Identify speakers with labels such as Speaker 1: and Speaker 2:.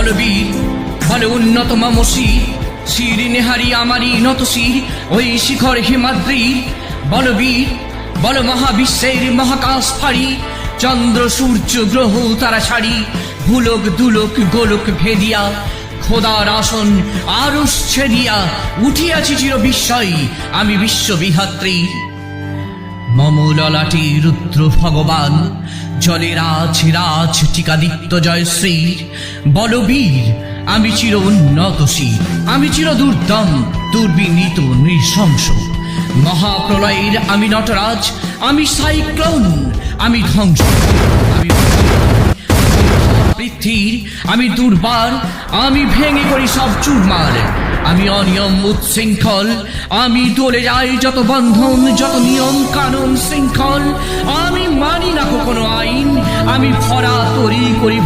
Speaker 1: বলবীর বল উন্নত মমশি শির নেহারি আমারই নত শির ওই শিখর হিমাদ্রির বলবীর বল মহাবিশ্বের মহাকাশ ফাড়ি চন্দ্র সূর্য গ্রহ তারা ছাড়ি ভুলোক দুলোক গোলক ভেদিয়া খোদার আসন আরশ ছেদিয়া উঠিয়াছি চির বিস্ময় আমি বিশ্ববিধাত্রী মম ললাটে রুদ্র ভগবান জলে রাজ রাজ টিকাদিত্য জয়শ্রীর বলবীর আমি চির উন্নত শির আমি চির দুর্দম দুর্বিনীত নৃশংস মহাপ্রলয়ের আমি নটরাজ আমি সাইক্লোন আমি ধ্বংস আমি পৃথিবীর আমি দুর্বার আমি ভেঙে করি সব চুরমার আমি অনিয়ম উচ্ছৃঙ্খল আমি দলে যাই যত বন্ধন যত নিয়ম কানুন শৃঙ্খল আমি মানি না কোনো আইন আমি ভরা তরি করি